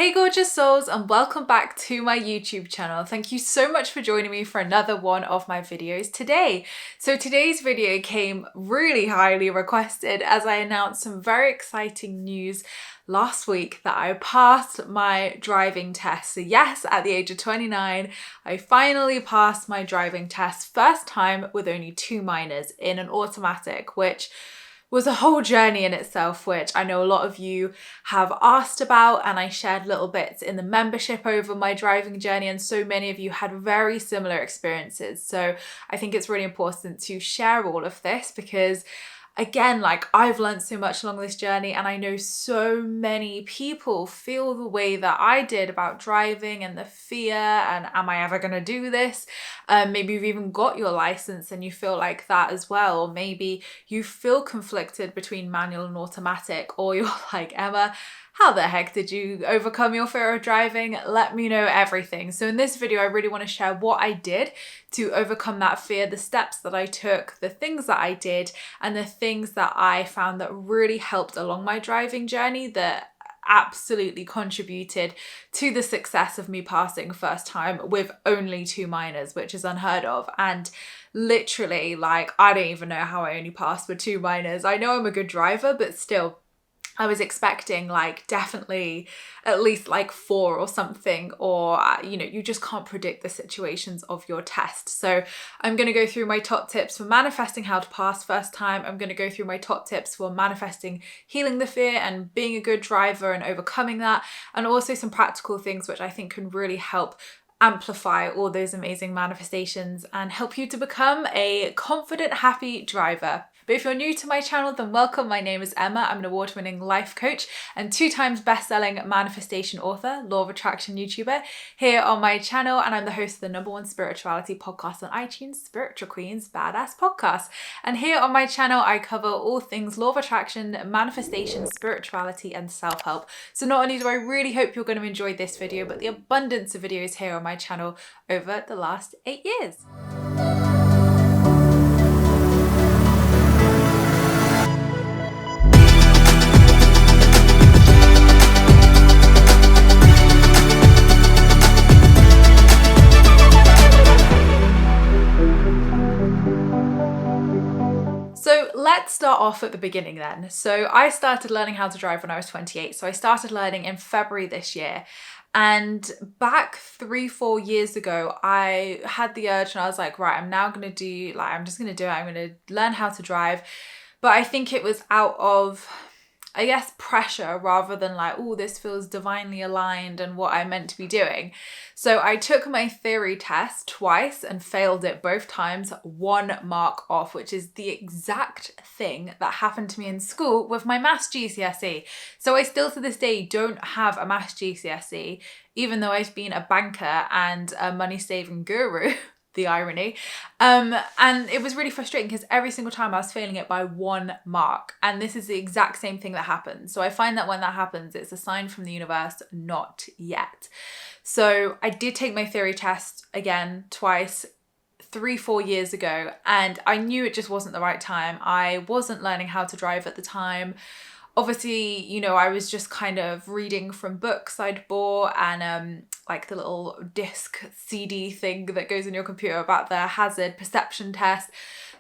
Hey gorgeous souls, and welcome back to my YouTube channel. Thank you so much for joining me for another one of my videos today. So today's video came really highly requested as I announced some very exciting news last week that I passed my driving test. So yes, at the age of 29, I finally passed my driving test, first time with only 2 minors in an automatic, which was a whole journey in itself, which I know a lot of you have asked about, and I shared little bits in the membership over my driving journey, and so many of you had very similar experiences. So I think it's really important to share all of this because again, like, I've learned so much along this journey, and I know so many people feel the way that I did about driving and the fear and am I ever going to do this? Maybe you've even got your license and you feel like that as well. Or maybe you feel conflicted between manual and automatic, or you're like, Emma, how the heck did you overcome your fear of driving? Let me know everything. So in this video, I really want to share what I did to overcome that fear, the steps that I took, the things that I did, and the things that I found that really helped along my driving journey that absolutely contributed to the success of me passing first time with only 2 minors, which is unheard of. And literally, like, I don't even know how I only passed with 2 minors. I know I'm a good driver, but still, I was expecting like definitely at least like 4 or something, or you just can't predict the situations of your test. So I'm going to go through my top tips for manifesting how to pass first time. I'm going to go through my top tips for manifesting, healing the fear and being a good driver and overcoming that, and also some practical things which I think can really help amplify all those amazing manifestations and help you to become a confident, happy driver. But if you're new to my channel, then welcome. My name is Emma. I'm an award-winning life coach and 2 times best-selling manifestation author, law of attraction YouTuber here on my channel, and I'm the host of the #1 spirituality podcast on iTunes, Spiritual Queens Badass Podcast. And here on my channel, I cover all things law of attraction, manifestation, spirituality, and self-help. So not only do I really hope you're going to enjoy this video, but the abundance of videos here on my channel over the last 8 years. So let's start off at the beginning then. So I started learning how to drive when I was 28. So I started learning in February this year. And back 3-4 years ago, I had the urge and I was like, right, I'm just going to do it. I'm going to learn how to drive. But I think it was out of, I guess, pressure rather than like, oh, this feels divinely aligned and what I'm meant to be doing. So I took my theory test twice and failed it both times, 1 mark off, which is the exact thing that happened to me in school with my maths GCSE. So I still to this day don't have a maths GCSE, even though I've been a banker and a money saving guru. The irony. And it was really frustrating because every single time I was failing it by 1 mark. And this is the exact same thing that happens. So I find that when that happens, it's a sign from the universe, not yet. So I did take my theory test again twice, 3-4 years ago, and I knew it just wasn't the right time. I wasn't learning how to drive at the time. Obviously, I was just kind of reading from books I'd bought and like the little disc CD thing that goes in your computer about the hazard perception test.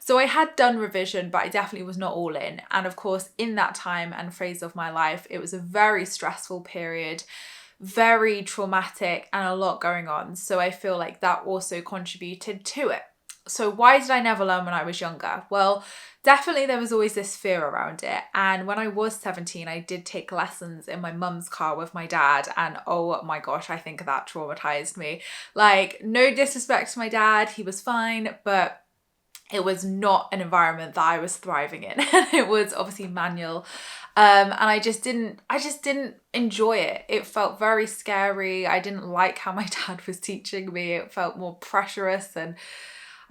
So I had done revision, but I definitely was not all in. And of course, in that time and phase of my life, it was a very stressful period, very traumatic, and a lot going on. So I feel like that also contributed to it. So why did I never learn when I was younger? Well, definitely there was always this fear around it. And when I was 17, I did take lessons in my mum's car with my dad. And oh my gosh, I think that traumatized me. Like, no disrespect to my dad, he was fine, but it was not an environment that I was thriving in. It was obviously manual. And I just didn't enjoy it. It felt very scary. I didn't like how my dad was teaching me. It felt more pressurous, and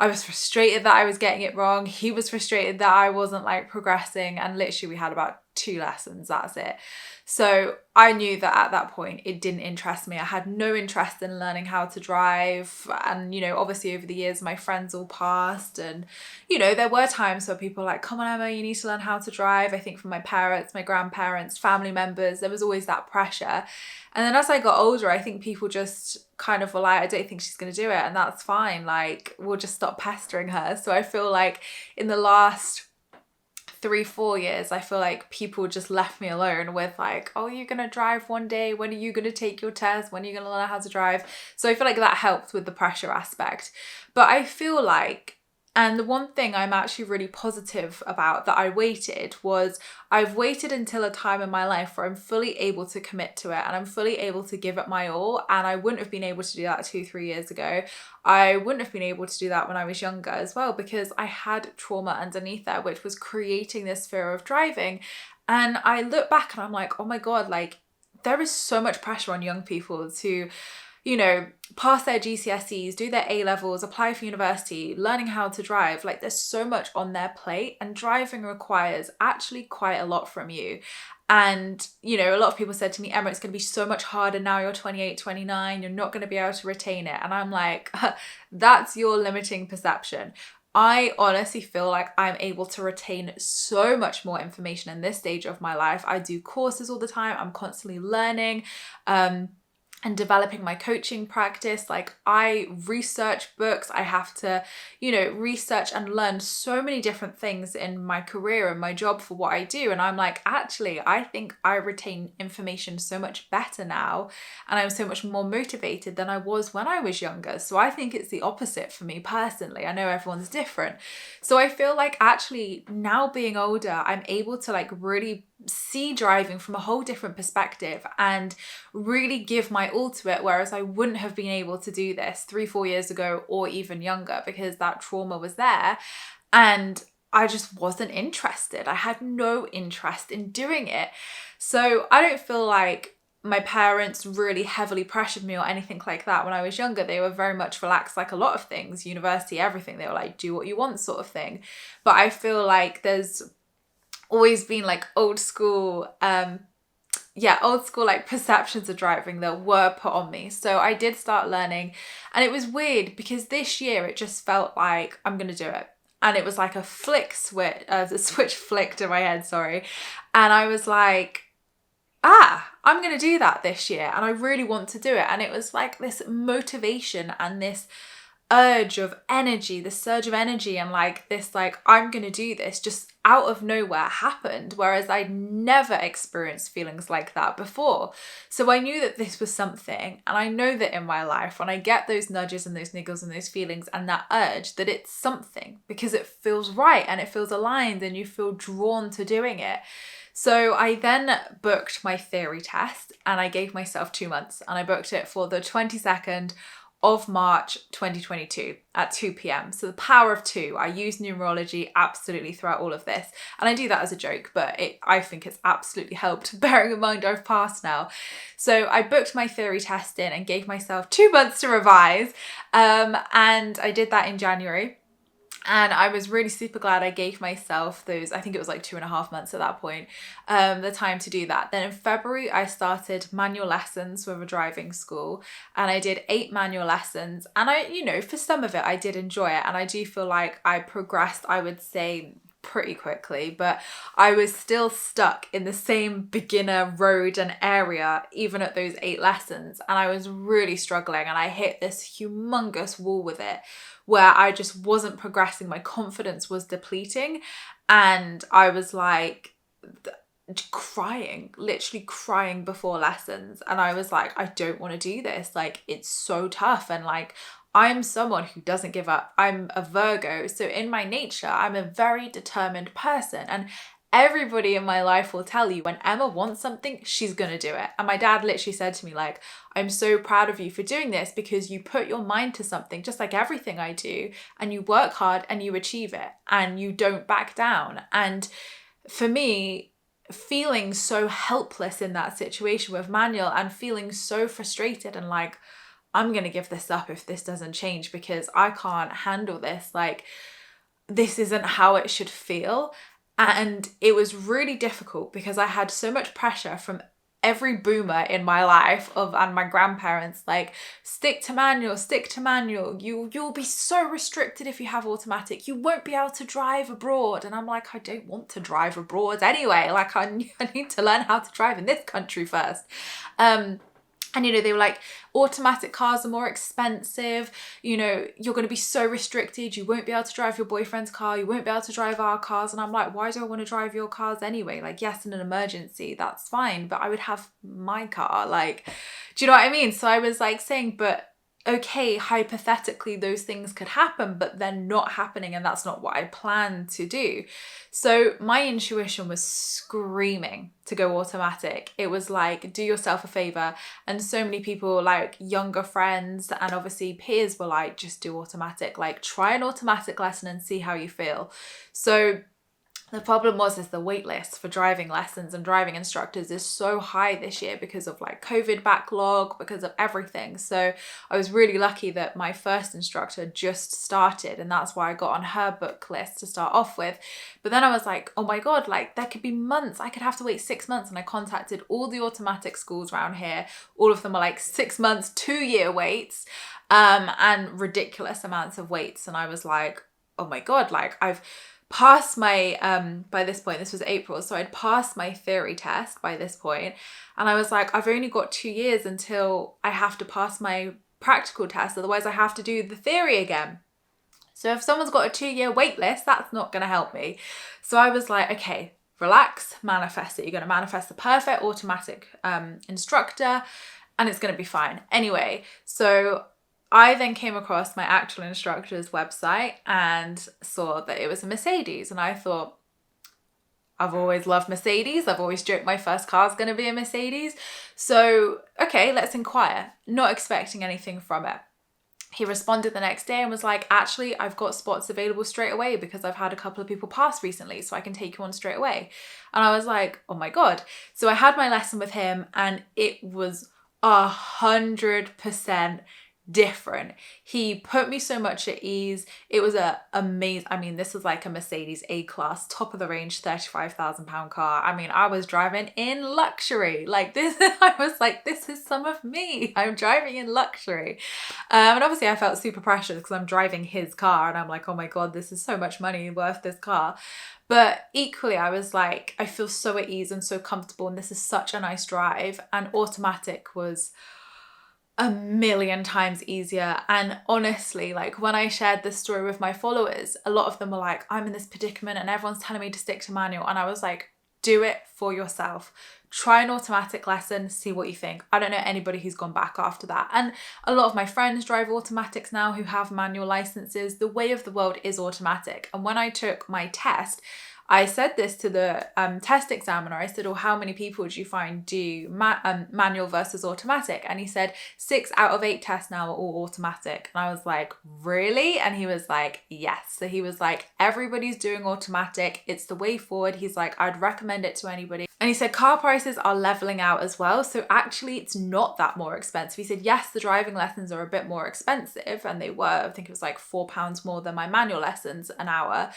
I was frustrated that I was getting it wrong. He was frustrated that I wasn't like progressing. And literally we had about 2 lessons, that's it. So I knew that at that point it didn't interest me. I had no interest in learning how to drive. And, you know, obviously over the years my friends all passed, and, you know, there were times where people were like, come on Emma, you need to learn how to drive. I think from my parents, my grandparents, family members, there was always that pressure. And then as I got older, I think people just kind of were like, I don't think she's going to do it, and that's fine. Like, we'll just stop pestering her. So I feel like in the last 3-4 years, I feel like people just left me alone with like, oh, you're gonna drive one day, when are you gonna take your test, when are you gonna learn how to drive? So I feel like that helped with the pressure aspect. But I feel like, and the one thing I'm actually really positive about that I've waited until a time in my life where I'm fully able to commit to it and I'm fully able to give it my all. And I wouldn't have been able to do that 2-3 years ago. I wouldn't have been able to do that when I was younger as well, because I had trauma underneath there, which was creating this fear of driving. And I look back and I'm like, oh my God, like there is so much pressure on young people to, you know, pass their GCSEs, do their A-levels, apply for university, learning how to drive. Like there's so much on their plate, and driving requires actually quite a lot from you. And, you know, a lot of people said to me, Emma, it's going to be so much harder now you're 28, 29, you're not going to be able to retain it. And I'm like, that's your limiting perception. I honestly feel like I'm able to retain so much more information in this stage of my life. I do courses all the time. I'm constantly learning. And developing my coaching practice. Like I research books, I have to, you know, research and learn so many different things in my career and my job for what I do. And I'm like, actually, I think I retain information so much better now, and I'm so much more motivated than I was when I was younger. So I think it's the opposite for me personally. I know everyone's different. So I feel like actually now being older, I'm able to like really see driving from a whole different perspective and really give my all to it, whereas I wouldn't have been able to do this 3-4 years ago or even younger, because that trauma was there and I just wasn't interested. I had no interest in doing it. So I don't feel like my parents really heavily pressured me or anything like that when I was younger. They were very much relaxed, like a lot of things, university, everything. They were like, do what you want sort of thing. But I feel like there's always been like old school like perceptions of driving that were put on me. So I did start learning, and it was weird because this year it just felt like I'm gonna do it. And it was like a the switch flicked in my head, sorry. And I was like, I'm gonna do that this year, and I really want to do it. And it was like this motivation and this surge of energy, and like this, like, I'm gonna do this, just out of nowhere happened, whereas I'd never experienced feelings like that before. So I knew that this was something, and I know that in my life when I get those nudges and those niggles and those feelings and that urge, that it's something, because it feels right and it feels aligned and you feel drawn to doing it. So I then booked my theory test, and I gave myself 2 months, and I booked it for the 22nd of March 2022 at 2 p.m. So the power of 2. I use numerology absolutely throughout all of this. And I do that as a joke, but I think it's absolutely helped, bearing in mind I've passed now. So I booked my theory test in and gave myself 2 months to revise. And I did that in January. And I was really super glad I gave myself those, I think it was like 2.5 months at that point, the time to do that. Then in February, I started manual lessons with a driving school, and I did 8 manual lessons. And I, you know, for some of it, I did enjoy it. And I do feel like I progressed, I would say, pretty quickly, but I was still stuck in the same beginner road and area even at those 8 lessons, and I was really struggling, and I hit this humongous wall with it where I just wasn't progressing. My confidence was depleting, and I was like literally crying before lessons, and I was like, I don't want to do this, like it's so tough. And like, I'm someone who doesn't give up. I'm a Virgo. So in my nature, I'm a very determined person. And everybody in my life will tell you when Emma wants something, she's going to do it. And my dad literally said to me, like, I'm so proud of you for doing this, because you put your mind to something, just like everything I do, and you work hard and you achieve it and you don't back down. And for me, feeling so helpless in that situation with manual and feeling so frustrated and like, I'm going to give this up if this doesn't change, because I can't handle this. Like, this isn't how it should feel. And it was really difficult because I had so much pressure from every boomer in my life and my grandparents, like, stick to manual, you'll be so restricted if you have automatic, you won't be able to drive abroad. And I'm like, I don't want to drive abroad anyway, like I need to learn how to drive in this country first. And, they were like, automatic cars are more expensive. You're going to be so restricted. You won't be able to drive your boyfriend's car. You won't be able to drive our cars. And I'm like, why do I want to drive your cars anyway? Like, yes, in an emergency, that's fine. But I would have my car. Like, do you know what I mean? So I was like saying, but okay, hypothetically, those things could happen, but they're not happening. And that's not what I plan to do. So my intuition was screaming to go automatic. It was like, do yourself a favor. And so many people, like younger friends and obviously peers, were like, just do automatic, like try an automatic lesson and see how you feel. So the problem is the wait list for driving lessons and driving instructors is so high this year because of like COVID backlog, because of everything. So I was really lucky that my first instructor just started, and that's why I got on her book list to start off with. But then I was like, oh my God, like there could be months. I could have to wait 6 months. And I contacted all the automatic schools around here. All of them are like 6 months, 2-year waits, and ridiculous amounts of waits. And I was like, oh my God, like I've passed my, by this point, this was April, so I'd passed my theory test by this point, and I was like, I've only got 2 years until I have to pass my practical test, otherwise I have to do the theory again. So if someone's got a 2-year wait list, that's not going to help me. So I was like, okay, relax, manifest it. You're going to manifest the perfect automatic instructor, and it's going to be fine. Anyway, so I then came across my actual instructor's website and saw that it was a Mercedes. And I thought, I've always loved Mercedes. I've always joked my first car is going to be a Mercedes. So, okay, let's inquire. Not expecting anything from it. He responded the next day and was like, actually, I've got spots available straight away because I've had a couple of people pass recently, so I can take you on straight away. And I was like, oh my God. So I had my lesson with him and it was 100% different. He put me so much at ease. It was amazing. I mean, this was like a Mercedes A-Class, top of the range, £35,000 car. I mean, I was driving in luxury. Like this, I was like, this is some of me. I'm driving in luxury. And obviously I felt super precious because I'm driving his car and I'm like, oh my God, this is so much money worth this car. But equally, I was like, I feel so at ease and so comfortable and this is such a nice drive. And automatic was a million times easier. And honestly, like when I shared this story with my followers, a lot of them were like, I'm in this predicament and everyone's telling me to stick to manual. And I was like, do it for yourself. Try an automatic lesson, see what you think. I don't know anybody who's gone back after that. And a lot of my friends drive automatics now who have manual licenses. The way of the world is automatic. And when I took my test, I said this to the test examiner. I said, oh, how many people do you find do manual versus automatic? And he said 6 out of 8 tests now are all automatic. And I was like, really? And he was like, yes. So he was like, everybody's doing automatic. It's the way forward. He's like, I'd recommend it to anybody. And he said car prices are leveling out as well. So actually it's not that more expensive. He said, yes, the driving lessons are a bit more expensive. And they were, I think it was like £4 more than my manual lessons an hour.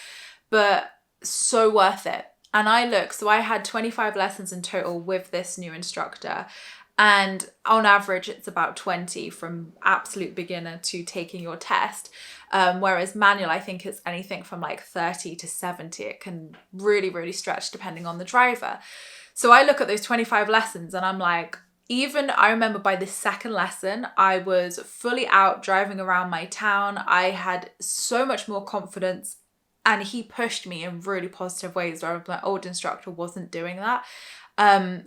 But so worth it. And so I had 25 lessons in total with this new instructor, and on average it's about 20 from absolute beginner to taking your test, whereas manual, I think it's anything from like 30 to 70. It can really stretch depending on the driver. So I look at those 25 lessons and I'm like, even I remember by the second lesson, I was fully out driving around my town. I had so much more confidence. And he pushed me in really positive ways where my old instructor wasn't doing that.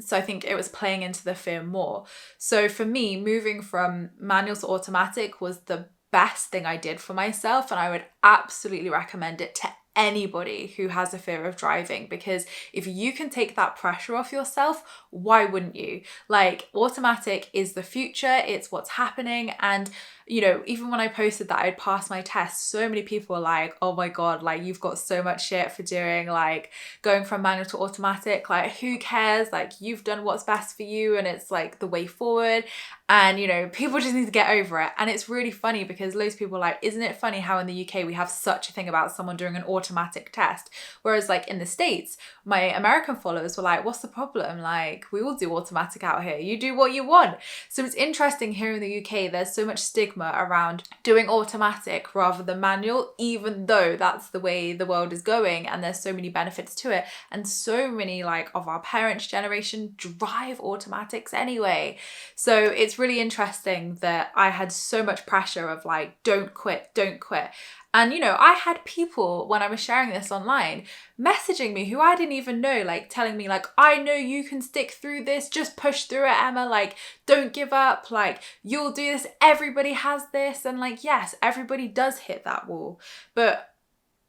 So I think it was playing into the fear more. So for me, moving from manual to automatic was the best thing I did for myself. And I would absolutely recommend it to anybody who has a fear of driving, because if you can take that pressure off yourself, why wouldn't you? Like, automatic is the future, it's what's happening. And you know, even when I posted that I'd passed my test, so many people were like, oh my God, like you've got so much shit for doing, like going from manual to automatic, like who cares? Like you've done what's best for you and it's like the way forward. And, you know, people just need to get over it. And it's really funny because loads of people are like, isn't it funny how in the UK we have such a thing about someone doing an automatic test? Whereas like in the States, my American followers were like, what's the problem? Like, we all do automatic out here. You do what you want. So it's interesting here in the UK, there's so much stigma around doing automatic rather than manual, even though that's the way the world is going and there's so many benefits to it. And so many like of our parents' generation drive automatics anyway. So it's really interesting that I had so much pressure of like, don't quit, don't quit. And, you know, I had people when I was sharing this online messaging me who I didn't even know, like telling me like, I know you can stick through this, just push through it, Emma, like, don't give up, like, you'll do this, everybody has this. And like, yes, everybody does hit that wall, but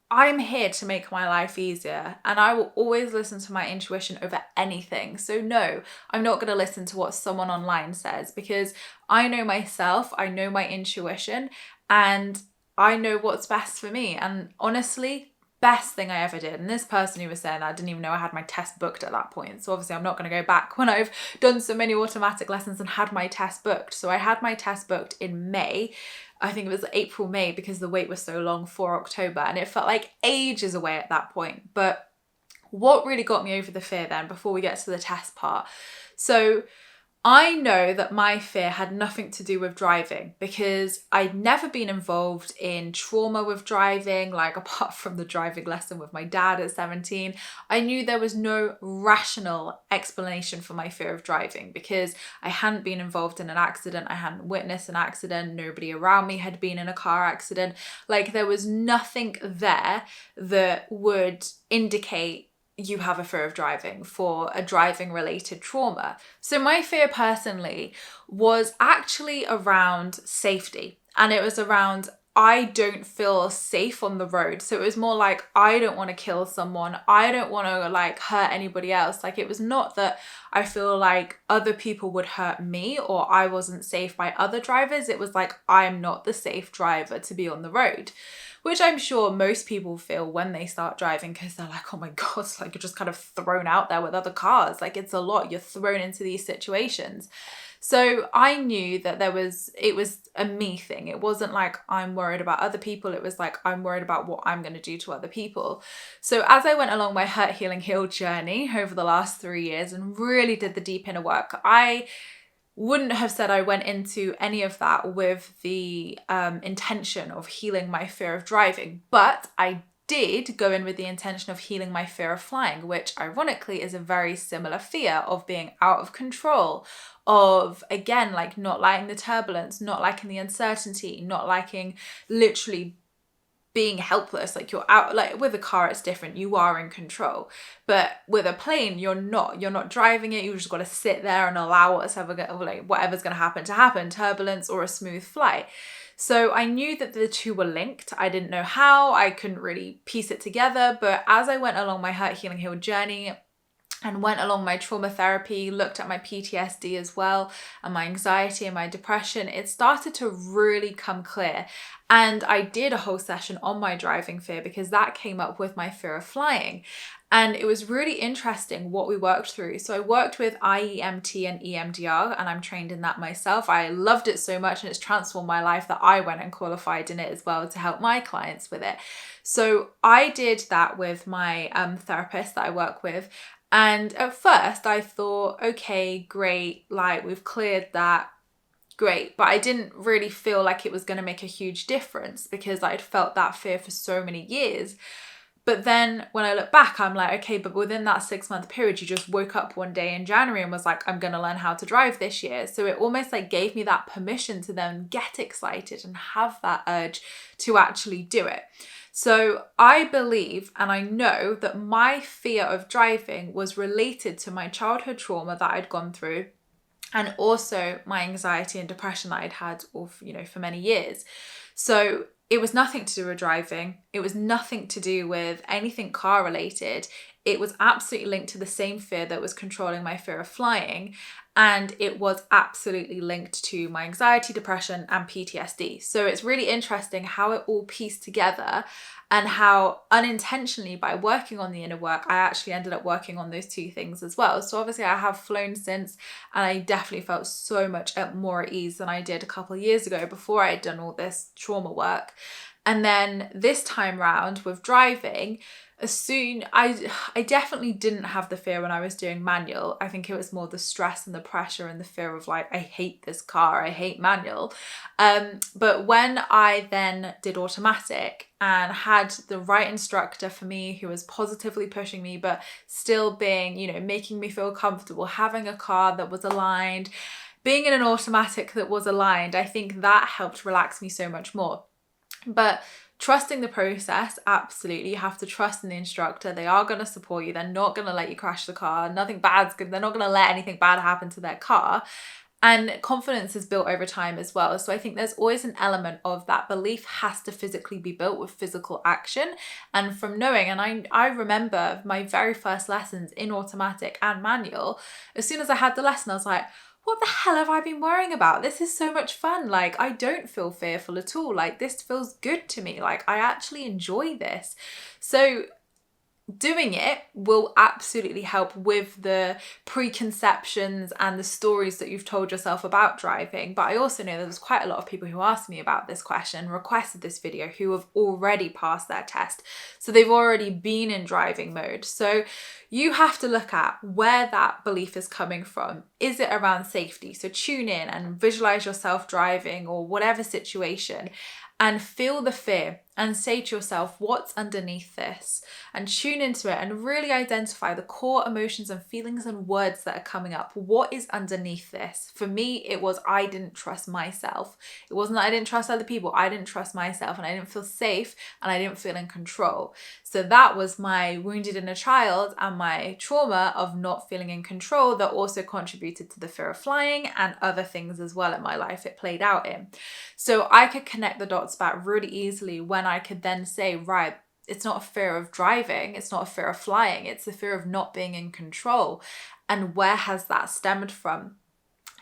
I'm here to make my life easier, and I will always listen to my intuition over anything. So no, I'm not going to listen to what someone online says, because I know myself, I know my intuition, and I know what's best for me. And honestly, best thing I ever did. And this person who was saying that, I didn't even know I had my test booked at that point. So obviously I'm not going to go back when I've done so many automatic lessons and had my test booked. So I had my test booked in May. I think it was April, May, because the wait was so long for October, and it felt like ages away at that point. But what really got me over the fear then, before we get to the test part, so I know that my fear had nothing to do with driving, because I'd never been involved in trauma with driving, like apart from the driving lesson with my dad at 17. I knew there was no rational explanation for my fear of driving, because I hadn't been involved in an accident, I hadn't witnessed an accident, nobody around me had been in a car accident. Like, there was nothing there that would indicate you have a fear of driving for a driving related trauma. So my fear personally was actually around safety, and it was around, I don't feel safe on the road. So it was more like, I don't want to kill someone, I don't want to like hurt anybody else. Like, it was not that I feel like other people would hurt me or I wasn't safe by other drivers. It was like, I'm not the safe driver to be on the road, which I'm sure most people feel when they start driving, because they're like, oh my God, it's like you're just kind of thrown out there with other cars. Like, it's a lot. You're thrown into these situations. So I knew that it was a me thing. It wasn't like I'm worried about other people. It was like, I'm worried about what I'm going to do to other people. So as I went along my hurt, healing, healed journey over the last 3 years and really did the deep inner work, I wouldn't have said I went into any of that with the intention of healing my fear of driving, but I did go in with the intention of healing my fear of flying, which ironically is a very similar fear of being out of control, of, again, like not liking the turbulence, not liking the uncertainty, not liking literally being helpless. Like, you're out, like with a car it's different, you are in control, but with a plane you're not driving it. You just got to sit there and allow whatever's going to happen, turbulence or a smooth flight. So I knew that the two were linked. I didn't know how, I couldn't really piece it together, but as I went along my hurt, healing, healed journey and went along my trauma therapy, looked at my PTSD as well, and my anxiety and my depression, it started to really come clear. And I did a whole session on my driving fear, because that came up with my fear of flying. And it was really interesting what we worked through. So I worked with IEMT and EMDR, and I'm trained in that myself. I loved it so much, and it's transformed my life that I went and qualified in it as well to help my clients with it. So I did that with my therapist that I work with. And at first I thought, okay, great, like we've cleared that, great. But I didn't really feel like it was going to make a huge difference, because I'd felt that fear for so many years. But then when I look back, I'm like, okay, but within that 6-month period, you just woke up one day in January and was like, I'm going to learn how to drive this year. So it almost like gave me that permission to then get excited and have that urge to actually do it. So I believe and I know that my fear of driving was related to my childhood trauma that I'd gone through, and also my anxiety and depression that I'd had for many years. So it was nothing to do with driving. It was nothing to do with anything car related. It was absolutely linked to the same fear that was controlling my fear of flying. and it was absolutely linked to my anxiety, depression, and PTSD. So it's really interesting how it all pieced together, and how unintentionally, by working on the inner work, I actually ended up working on those two things as well. So obviously I have flown since, and I definitely felt so much more at ease than I did a couple of years ago before I had done all this trauma work. And then this time round with driving, I definitely didn't have the fear when I was doing manual. I think it was more the stress and the pressure and the fear of like, I hate this car, I hate manual. But when I then did automatic and had the right instructor for me, who was positively pushing me, but still being, you know, making me feel comfortable, having a car that was aligned, being in an automatic that was aligned, I think that helped relax me so much more. But trusting the process, absolutely. You have to trust in the instructor. They are going to support you. They're not going to let you crash the car. Nothing bad's good. They're not going to let anything bad happen to their car. And confidence is built over time as well. So I think there's always an element of that belief has to physically be built with physical action and from knowing. And I remember my very first lessons in automatic and manual. As soon as I had the lesson, I was like, what the hell have I been worrying about? This is so much fun. Like, I don't feel fearful at all. Like, this feels good to me. Like, I actually enjoy this. So doing it will absolutely help with the preconceptions and the stories that you've told yourself about driving. But I also know there's quite a lot of people who asked me about this question, requested this video, who have already passed their test. So they've already been in driving mode. So you have to look at where that belief is coming from. Is it around safety? So tune in and visualize yourself driving or whatever situation, and feel the fear and say to yourself, what's underneath this? And tune into it and really identify the core emotions and feelings and words that are coming up. What is underneath this? For me, it was I didn't trust myself. It wasn't that I didn't trust other people. I didn't trust myself, and I didn't feel safe, and I didn't feel in control. So that was my wounded inner child and my trauma of not feeling in control that also contributed to the fear of flying and other things as well in my life it played out in. So I could connect the dots back really easily when I could then say, right, it's not a fear of driving, it's not a fear of flying, it's the fear of not being in control. And where has that stemmed from?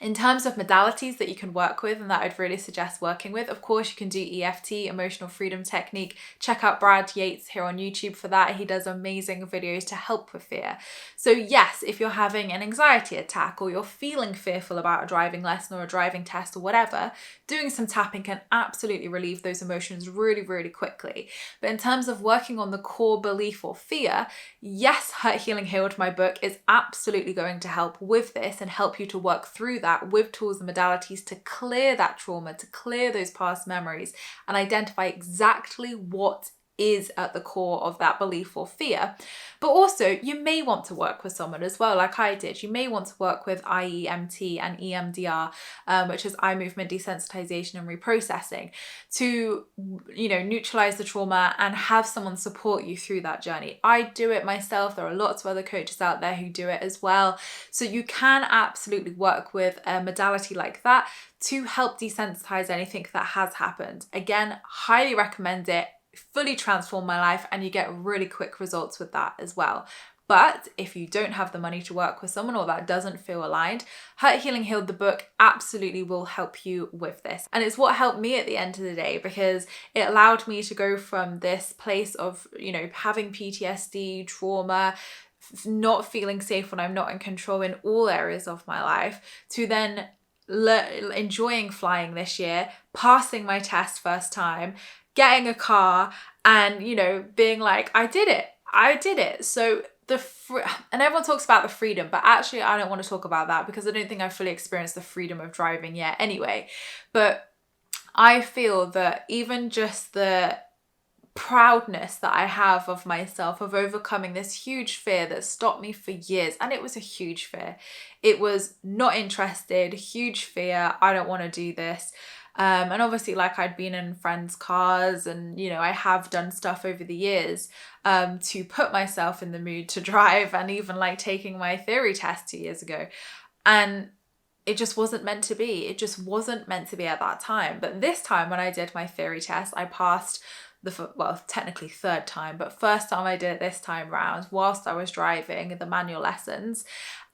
In terms of modalities that you can work with and that I'd really suggest working with, of course, you can do EFT, Emotional Freedom Technique. Check out Brad Yates here on YouTube for that. He does amazing videos to help with fear. So yes, if you're having an anxiety attack or you're feeling fearful about a driving lesson or a driving test or whatever, doing some tapping can absolutely relieve those emotions really, really quickly. But in terms of working on the core belief or fear, yes, Hurt, Healing, Healed, my book, is absolutely going to help with this and help you to work through that with tools and modalities to clear that trauma, to clear those past memories and identify exactly what is at the core of that belief or fear. But also you may want to work with someone as well, like I did. You may want to work with IEMT and EMDR, which is eye movement desensitization and reprocessing, to, you know, neutralize the trauma and have someone support you through that journey. I do it myself. There are lots of other coaches out there who do it as well. So you can absolutely work with a modality like that to help desensitize anything that has happened. Again, highly recommend it. Fully transformed my life, and you get really quick results with that as well. But if you don't have the money to work with someone or that doesn't feel aligned, Hurt, Healing, Healed, the book absolutely will help you with this. And it's what helped me at the end of the day, because it allowed me to go from this place of, you know, having PTSD, trauma, not feeling safe when I'm not in control in all areas of my life, to then enjoying flying this year, passing my test first time, getting a car, and, you know, being like, I did it. So and everyone talks about the freedom, but actually I don't want to talk about that because I don't think I've fully experienced the freedom of driving yet anyway. But I feel that even just the proudness that I have of myself, of overcoming this huge fear that stopped me for years, and it was a huge fear. It was not interested, huge fear, I don't want to do this. And obviously, like, I'd been in friends' cars and, you know, I have done stuff over the years to put myself in the mood to drive, and even like taking my theory test 2 years ago. And it just wasn't meant to be. It just wasn't meant to be at that time. But this time when I did my theory test, I passed well, technically third time, but first time I did it this time round whilst I was driving the manual lessons,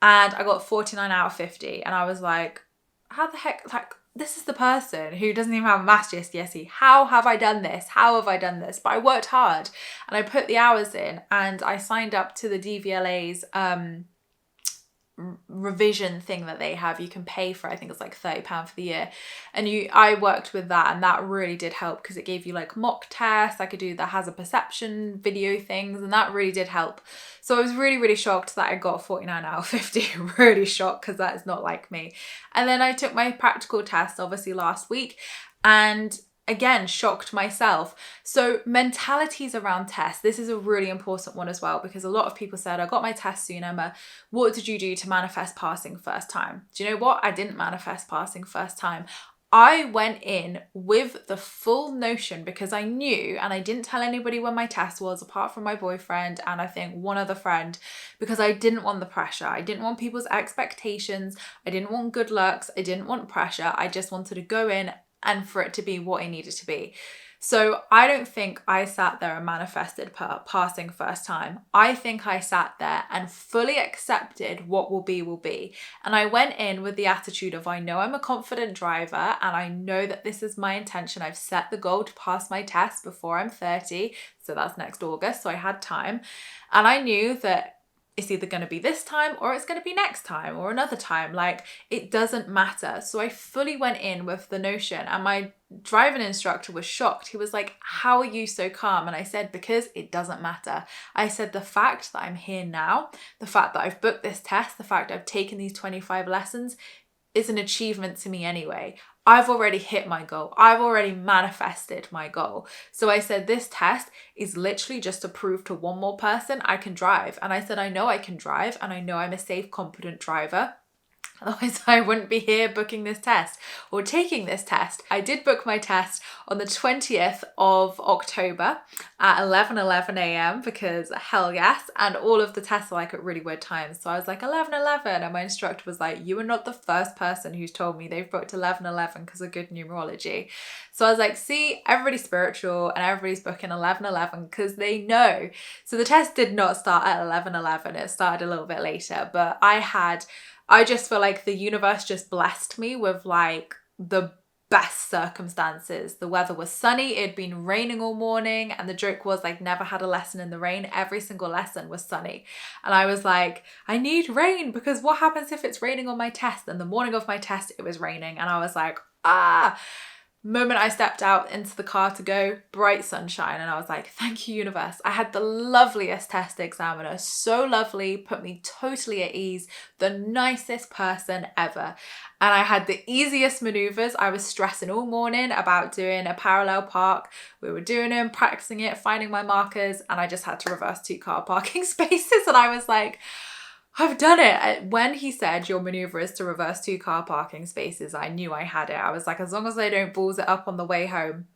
and I got 49 out of 50. And I was like, how the heck, like, this is the person who doesn't even have a maths GCSE. How have I done this? How have I done this? But I worked hard and I put the hours in, and I signed up to the DVLA's revision thing that they have. You can pay for, I think it's like £30 for the year, and I worked with that, and that really did help because it gave you like mock tests. I could do the hazard perception video things, and that really did help. So I was really shocked that I got 49 out of 50. Really shocked, because that is not like me. And then I took my practical test obviously last week, and again, shocked myself. So mentalities around tests, this is a really important one as well, because a lot of people said, I got my test soon, Emma, what did you do to manifest passing first time? Do you know what? I didn't manifest passing first time. I went in with the full notion, because I knew, and I didn't tell anybody when my test was, apart from my boyfriend and I think one other friend, because I didn't want the pressure. I didn't want people's expectations. I didn't want good looks. I didn't want pressure. I just wanted to go in and for it to be what it needed to be. So I don't think I sat there and manifested passing first time. I think I sat there and fully accepted what will be. And I went in with the attitude of, I know I'm a confident driver, and I know that this is my intention. I've set the goal to pass my test before I'm 30. So that's next August. So I had time. And I knew that it's either going to be this time or it's going to be next time or another time. Like, it doesn't matter. So I fully went in with the notion, and my driving instructor was shocked. He was like, how are you so calm? And I said, because it doesn't matter. I said, the fact that I'm here now, the fact that I've booked this test, the fact I've taken these 25 lessons is an achievement to me anyway. I've already hit my goal. I've already manifested my goal. So I said, this test is literally just to prove to one more person I can drive. And I said, I know I can drive, and I know I'm a safe, competent driver. Otherwise, I wouldn't be here booking this test or taking this test. I did book my test on the 20th of October at 11:11 a.m. because hell yes. And all of the tests are like at really weird times. So I was like 11:11, and my instructor was like, you are not the first person who's told me they've booked 11:11 because of good numerology. So I was like, see, everybody's spiritual and everybody's booking 11:11 because they know. So the test did not start at 11:11. It started a little bit later, but I just feel like the universe just blessed me with like the best circumstances. The weather was sunny. It had been raining all morning, and the joke was I'd never had a lesson in the rain. Every single lesson was sunny. And I was like, I need rain, because what happens if it's raining on my test? And the morning of my test, it was raining. And I was like, moment I stepped out into the car to go, bright sunshine, and I was like, thank you, universe. I had the loveliest test examiner, so lovely, put me totally at ease, the nicest person ever. And I had the easiest maneuvers. I was stressing all morning about doing a parallel park. We were doing them, practicing it, finding my markers, and I just had to reverse 2 car parking spaces. And I was like, I've done it. When he said your maneuver is to reverse 2 car parking spaces, I knew I had it. I was like, as long as I don't balls it up on the way home,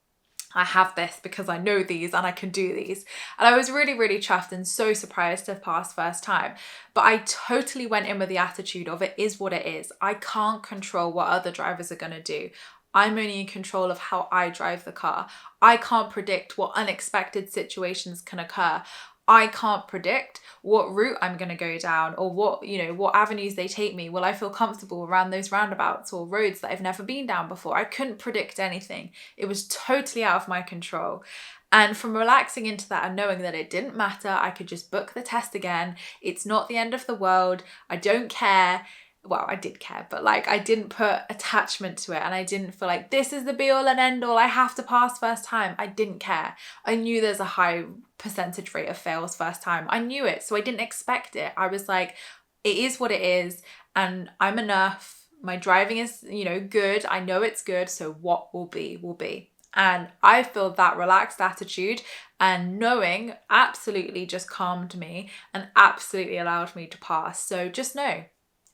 I have this, because I know these and I can do these. And I was really chuffed and so surprised to have passed first time. But I totally went in with the attitude of, it is what it is. I can't control what other drivers are going to do. I'm only in control of how I drive the car. I can't predict what unexpected situations can occur. I can't predict what route I'm going to go down, or what avenues they take me. Will I feel comfortable around those roundabouts or roads that I've never been down before? I couldn't predict anything. It was totally out of my control. And from relaxing into that and knowing that it didn't matter, I could just book the test again. It's not the end of the world. I don't care. Well, I did care, but like, I didn't put attachment to it, and I didn't feel like this is the be all and end all. I have to pass first time. I didn't care. I knew there's a high percentage rate of fails first time. I knew it, so I didn't expect it. I was like, it is what it is, and I'm enough. My driving is, good. I know it's good, so what will be, will be. And I feel that relaxed attitude and knowing absolutely just calmed me and absolutely allowed me to pass. So just know,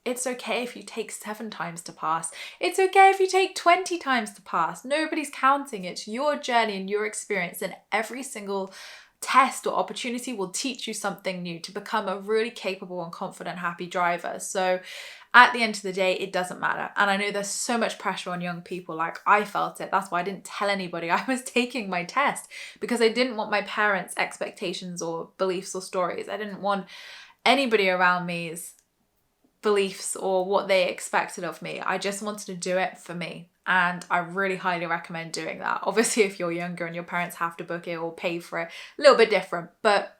it's okay if you take 7 times to pass. It's okay if you take 20 times to pass. Nobody's counting. It's your journey and your experience, and every single test or opportunity will teach you something new to become a really capable and confident, happy driver. So At the end of the day, it doesn't matter. And I know there's so much pressure on young people. Like, I felt it. That's why I didn't tell anybody I was taking my test, because I didn't want my parents' expectations or beliefs or stories. I didn't want anybody around me's beliefs or what they expected of me. I just wanted to do it for me. And I really highly recommend doing that. Obviously, if you're younger and your parents have to book it or pay for it, a little bit different. But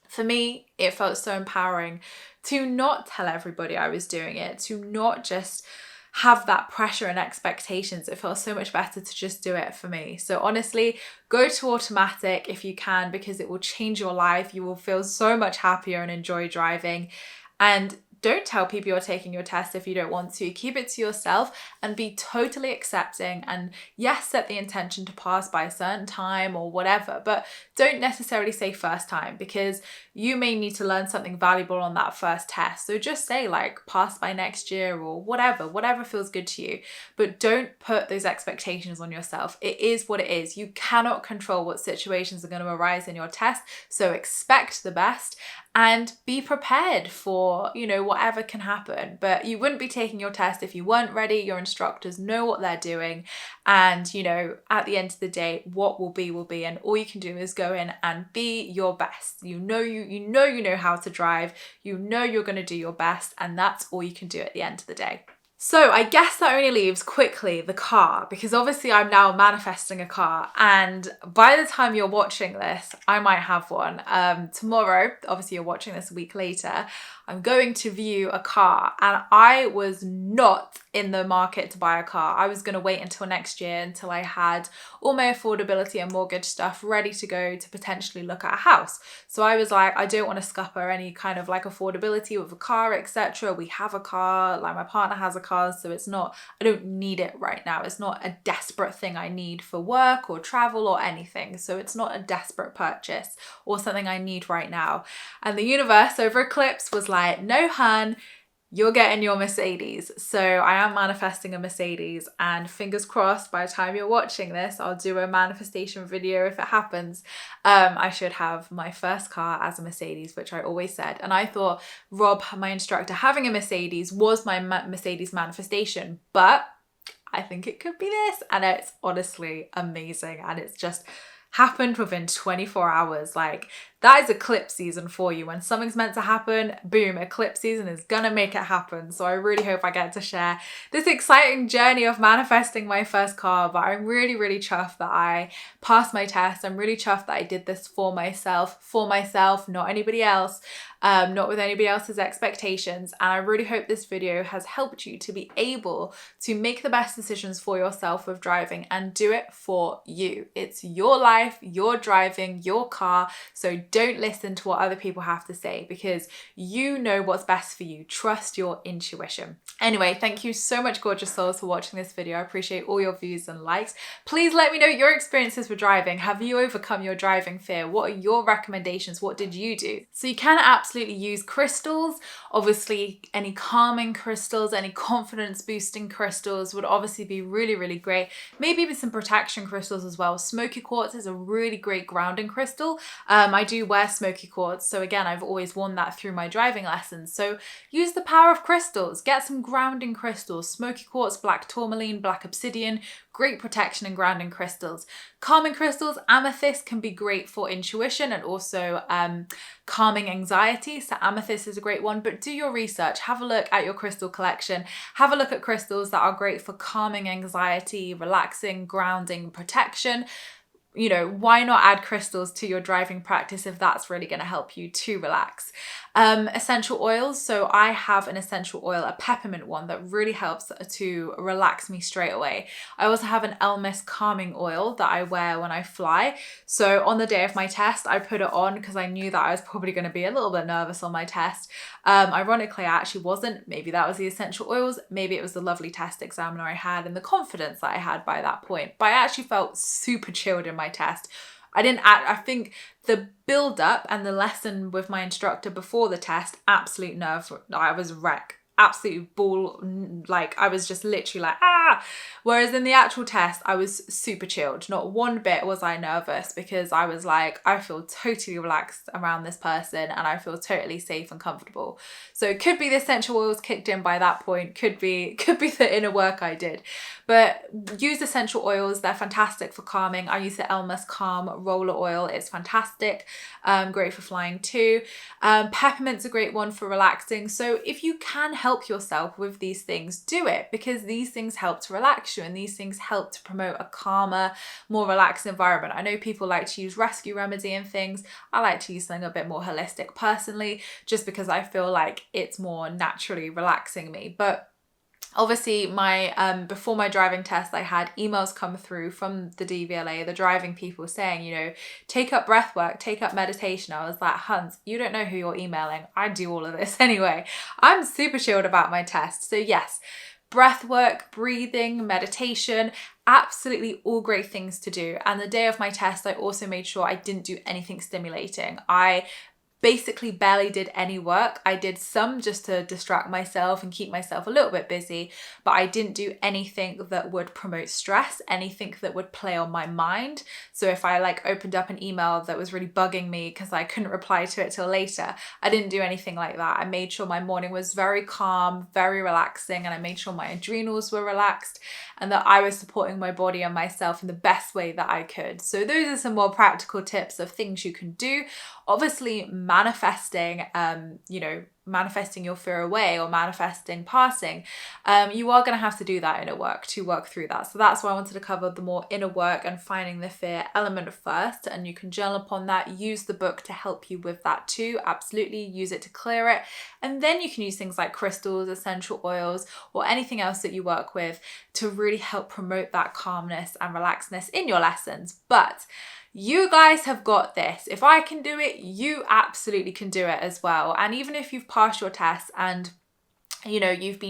for me, it felt so empowering to not tell everybody I was doing it, to not just have that pressure and expectations. It felt so much better to just do it for me. So honestly, go to automatic if you can, because it will change your life. You will feel so much happier and enjoy driving. And don't tell people you're taking your test if you don't want to. Keep it to yourself and be totally accepting. And yes, set the intention to pass by a certain time or whatever, but don't necessarily say first time, because you may need to learn something valuable on that first test. So just say like pass by next year or whatever feels good to you. But don't put those expectations on yourself. It is what it is. You cannot control what situations are going to arise in your test. So expect the best and be prepared for, whatever can happen. But you wouldn't be taking your test if you weren't ready. Your instructors know what they're doing. And, at the end of the day, what will be. And all you can do is go in and be your best. You know how to drive. You're going to do your best. And that's all you can do at the end of the day. So I guess that only leaves quickly the car, because obviously I'm now manifesting a car, and by the time you're watching this, I might have one. Tomorrow, obviously you're watching this a week later, I'm going to view a car, and I was not in the market to buy a car. I was going to wait until next year, until I had all my affordability and mortgage stuff ready to go to potentially look at a house. So I was like, I don't want to scupper any kind of like affordability with a car, etc. We have a car, like my partner has a car, so I don't need it right now. It's not a desperate thing I need for work or travel or anything. So it's not a desperate purchase or something I need right now. And the universe over eclipse was like, no, hun, you're getting your Mercedes. So I am manifesting a Mercedes, and fingers crossed by the time you're watching this, I'll do a manifestation video if it happens. I should have my first car as a Mercedes, which I always said. And I thought Rob, my instructor, having a Mercedes was my Mercedes manifestation, but I think it could be this, and it's honestly amazing. And it's just happened within 24 hours. Like, that is eclipse season for you. When something's meant to happen, boom, eclipse season is gonna make it happen. So I really hope I get to share this exciting journey of manifesting my first car. But I'm really, really chuffed that I passed my test. I'm really chuffed that I did this for myself, not anybody else, not with anybody else's expectations. And I really hope this video has helped you to be able to make the best decisions for yourself with driving and do it for you. It's your life, you're driving, your car. So don't listen to what other people have to say, because you know what's best for you. Trust your intuition. Anyway, thank you so much, gorgeous souls, for watching this video. I appreciate all your views and likes. Please let me know your experiences with driving. Have you overcome your driving fear? What are your recommendations? What did you do? So you can absolutely use crystals. Obviously, any calming crystals, any confidence boosting crystals would obviously be really, really great. Maybe even some protection crystals as well. Smoky quartz is a really great grounding crystal. I do wear smoky quartz, so again, I've always worn that through my driving lessons. So use the power of crystals. Get some grounding crystals. Smoky quartz, black tourmaline, black obsidian, great protection and grounding crystals. Calming crystals, amethyst can be great for intuition and also calming anxiety. So amethyst is a great one, but do your research. Have a look at your crystal collection. Have a look at crystals that are great for calming anxiety, relaxing, grounding, protection. Why not add crystals to your driving practice if that's really going to help you to relax? Essential oils. So I have an essential oil, a peppermint one, that really helps to relax me straight away. I also have an Elmis calming oil that I wear when I fly. So on the day of my test, I put it on because I knew that I was probably going to be a little bit nervous on my test. Ironically, I actually wasn't. Maybe that was the essential oils. Maybe it was the lovely test examiner I had and the confidence that I had by that point. But I actually felt super chilled in my test. I think the build up and the lesson with my instructor before the test, absolute nerve. I was a wreck. absolutely like I was just literally like, ah. Whereas in the actual test, I was super chilled. Not one bit was I nervous, because I was like, I feel totally relaxed around this person and I feel totally safe and comfortable. So it could be the essential oils kicked in by that point, could be the inner work I did. But use essential oils, they're fantastic for calming. I use the Elmer's Calm roller oil, it's fantastic. Great for flying too. Peppermint's a great one for relaxing. So if you can help yourself with these things, do it, because these things help to relax you and these things help to promote a calmer, more relaxed environment. I know people like to use rescue remedy and things. I like to use something a bit more holistic personally, just because I feel like it's more naturally relaxing me. But obviously my before my driving test, I had emails come through from the DVLA, the driving people, saying, you know, take up breath work, take up meditation. I was like, Hans, you don't know who you're emailing. I do all of this anyway. I'm super chilled about my test. So yes, breath work, breathing, meditation, absolutely all great things to do. And the day of my test, I also made sure I didn't do anything stimulating. I basically barely did any work. I did some just to distract myself and keep myself a little bit busy, but I didn't do anything that would promote stress, anything that would play on my mind. So if I like opened up an email that was really bugging me because I couldn't reply to it till later, I didn't do anything like that. I made sure my morning was very calm, very relaxing, and I made sure my adrenals were relaxed and that I was supporting my body and myself in the best way that I could. So those are some more practical tips of things you can do. Obviously, manifesting, manifesting your fear away or manifesting passing, you are going to have to do that inner work to work through that. So that's why I wanted to cover the more inner work and finding the fear element first. And you can journal upon that, use the book to help you with that too. Absolutely, use it to clear it. And then you can use things like crystals, essential oils, or anything else that you work with to really help promote that calmness and relaxedness in your lessons. But you guys have got this. If I can do it, you absolutely can do it as well. And even if you've passed your test and you know you've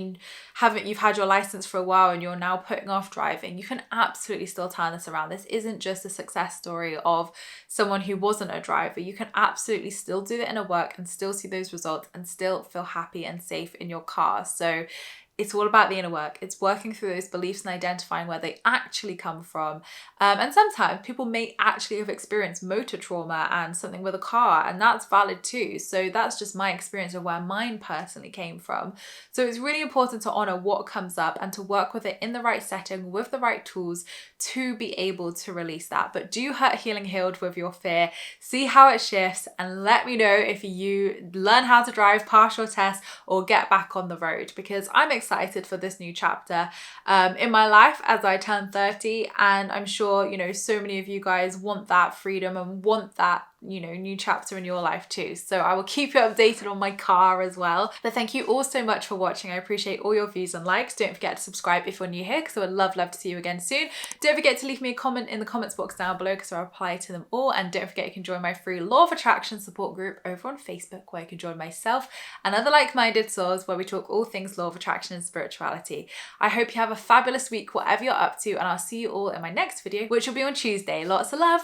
had your license for a while and you're now putting off driving, you can absolutely still turn this around. This isn't just a success story of someone who wasn't a driver. You can absolutely still do the inner work and still see those results and still feel happy and safe in your car. So it's all about the inner work. It's working through those beliefs and identifying where they actually come from. And sometimes people may actually have experienced motor trauma and something with a car, and that's valid too. So that's just my experience of where mine personally came from. So it's really important to honor what comes up and to work with it in the right setting with the right tools to be able to release that. But do Hurt Healing Healed with your fear, see how it shifts, and let me know if you learn how to drive, pass your test, or get back on the road, because I'm excited for this new chapter in my life as I turn 30, and I'm sure so many of you guys want that freedom and want that new chapter in your life too. So I will keep you updated on my car as well. But thank you all so much for watching. I appreciate all your views and likes. Don't forget to subscribe if you're new here, because I would love to see you again soon. Don't forget to leave me a comment in the comments box down below, because I'll reply to them all. And don't forget you can join my free Law of Attraction support group over on Facebook, where you can join myself and other like-minded souls, where we talk all things Law of Attraction and spirituality. I hope you have a fabulous week, whatever you're up to, and I'll see you all in my next video, which will be on Tuesday. Lots of love.